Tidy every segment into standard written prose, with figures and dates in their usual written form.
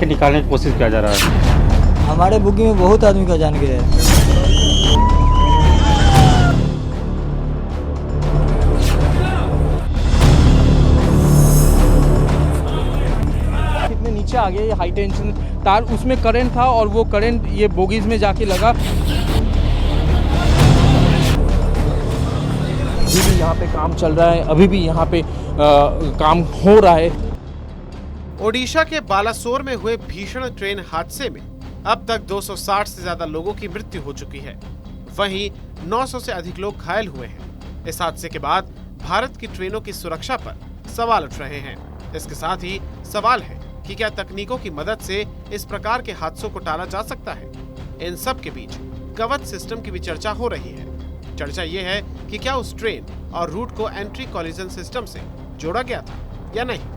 के निकालने की कोशिश किया जा रहा है। हमारे बुकिंग में बहुत आदमी का जान गया है। कितने नीचे आ गया ये हाई टेंशन तार, उसमें करंट था और वो करंट ये बोगीज में जाके लगा। अभी भी यहाँ पे काम चल रहा है, अभी भी यहाँ पे काम हो रहा है। ओडिशा के बालासोर में हुए भीषण ट्रेन हादसे में अब तक 260 से ज्यादा लोगों की मृत्यु हो चुकी है। वहीं 900 से अधिक लोग घायल हुए हैं। इस हादसे के बाद भारत की ट्रेनों की सुरक्षा पर सवाल उठ रहे हैं। इसके साथ ही सवाल है कि क्या तकनीकों की मदद से इस प्रकार के हादसों को टाला जा सकता है। इन सब के बीच कवच सिस्टम की भी चर्चा हो रही है। चर्चा ये है कि क्या उस ट्रेन और रूट को एंटी कोलिजन सिस्टम से जोड़ा गया था या नहीं।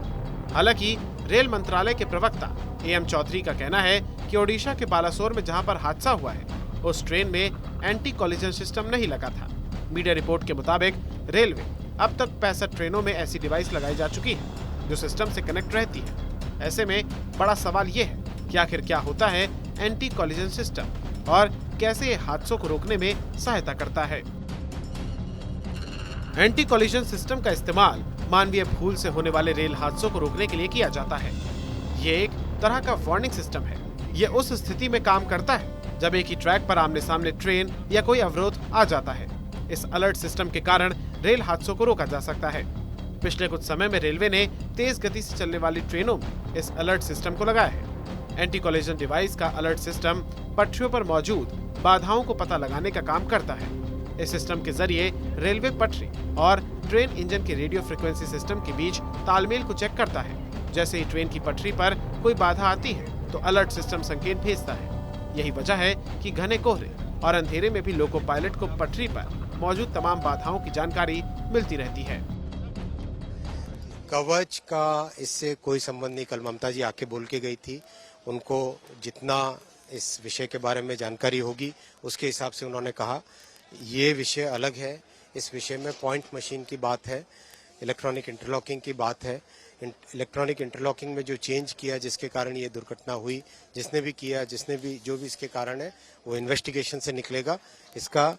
हालांकि रेल मंत्रालय के प्रवक्ता एम चौधरी का कहना है कि ओडिशा के बालासोर में जहां पर हादसा हुआ है उस ट्रेन में एंटी कोलिजन सिस्टम नहीं लगा था। मीडिया रिपोर्ट के मुताबिक रेलवे अब तक 65 ट्रेनों में ऐसी डिवाइस लगाई जा चुकी है जो सिस्टम से कनेक्ट रहती है। ऐसे में बड़ा सवाल ये है कि आखिर क्या होता है एंटी कोलिजन सिस्टम और कैसे ये हादसों को रोकने में सहायता करता है। एंटी कोलिजन सिस्टम का इस्तेमाल मानवीय भूल से होने वाले रेल हादसों को रोकने के लिए किया जाता है। ये एक तरह का वार्निंग सिस्टम है। ये उस स्थिति में काम करता है जब एक ही ट्रैक पर आमने सामने ट्रेन या कोई अवरोध आ जाता है। इस अलर्ट सिस्टम के कारण रेल हादसों को रोका जा सकता है। पिछले कुछ समय में रेलवे ने तेज गति से चलने वाली ट्रेनों में इस अलर्ट सिस्टम को लगाया है। एंटी कोलिजन डिवाइस का अलर्ट सिस्टम पटरियों पर मौजूद बाधाओं को पता लगाने का काम करता है। इस सिस्टम के जरिए रेलवे पटरी और ट्रेन इंजन के रेडियो फ्रीक्वेंसी सिस्टम के बीच तालमेल को चेक करता है। जैसे ही ट्रेन की पटरी पर कोई बाधा आती है तो अलर्ट सिस्टम संकेत भेजता है। यही वजह है कि घने कोहरे और अंधेरे में भी लोको पायलट को पटरी पर मौजूद तमाम बाधाओं की जानकारी मिलती रहती है। कवच का इससे कोई संबंध नहीं। कल ममता जी आके बोल के गई थी, उनको जितना इस विषय के बारे में जानकारी होगी उसके हिसाब से उन्होंने कहा ये विषय अलग है। इस विषय में पॉइंट मशीन की बात है, इलेक्ट्रॉनिक इंटरलॉकिंग की बात है। इलेक्ट्रॉनिक इंटरलॉकिंग में जो चेंज किया जिसके कारण ये दुर्घटना हुई, जिसने भी किया, जिसने भी जो भी इसके कारण है वो इन्वेस्टिगेशन से निकलेगा। इसका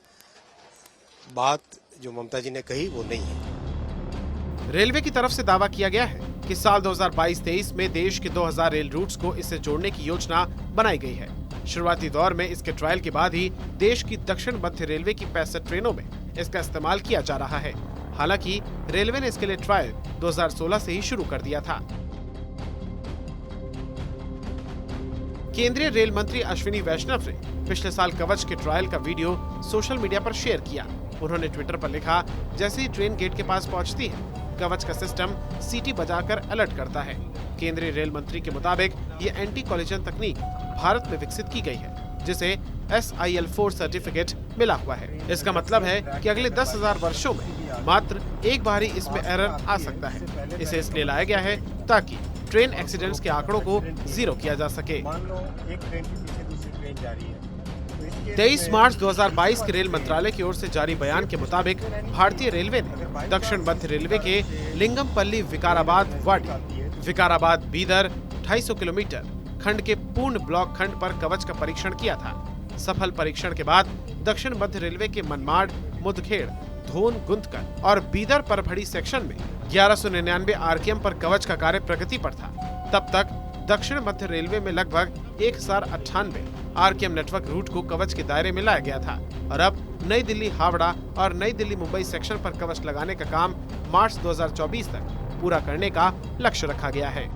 बात जो ममता जी ने कही वो नहीं है। रेलवे की तरफ से दावा किया गया है कि साल 2022-23 में देश के 2000 रेल रूट्स को इससे जोड़ने की योजना बनाई गई है। शुरुआती दौर में इसके ट्रायल के बाद ही देश की दक्षिण मध्य रेलवे की 65 ट्रेनों में इसका इस्तेमाल किया जा रहा है। हालांकि रेलवे ने इसके लिए ट्रायल 2016 से ही शुरू कर दिया था। केंद्रीय रेल मंत्री अश्विनी वैष्णव ने पिछले साल कवच के ट्रायल का वीडियो सोशल मीडिया पर शेयर किया। उन्होंने ट्विटर पर लिखा, जैसे ही ट्रेन गेट के पास पहुंचती है कवच का सिस्टम सीटी बजाकर अलर्ट करता है। केंद्रीय रेल मंत्री के मुताबिक ये एंटी कोलिजन तकनीक भारत में विकसित की गई है जिसे SIL4 सर्टिफिकेट मिला हुआ है। इसका मतलब है कि अगले 10,000 वर्षों में मात्र एक बार ही इसमें एरर आ सकता है। इसे इसलिए लाया गया है ताकि ट्रेन एक्सीडेंट्स के आंकड़ों को जीरो किया जा सके। 23 मार्च 2022 के रेल मंत्रालय की ओर से जारी बयान के मुताबिक भारतीय रेलवे ने दक्षिण मध्य रेलवे के लिंगमपल्ली विकाराबाद बीदर 250 किलोमीटर खंड के पूर्ण ब्लॉक खंड पर कवच का परीक्षण किया था। सफल परीक्षण के बाद दक्षिण मध्य रेलवे के मनमाड, मुदखेड़, धोन, गुंतकर और बीदर परभड़ी सेक्शन में 1199 RPM पर कवच का कार्य प्रगति पर था। तब तक दक्षिण मध्य रेलवे में लगभग 1098 RPM नेटवर्क रूट को कवच के दायरे में लाया गया था और अब नई दिल्ली हावड़ा और नई दिल्ली मुंबई सेक्शन पर कवच लगाने का काम मार्च 2024 तक पूरा करने का लक्ष्य रखा गया है।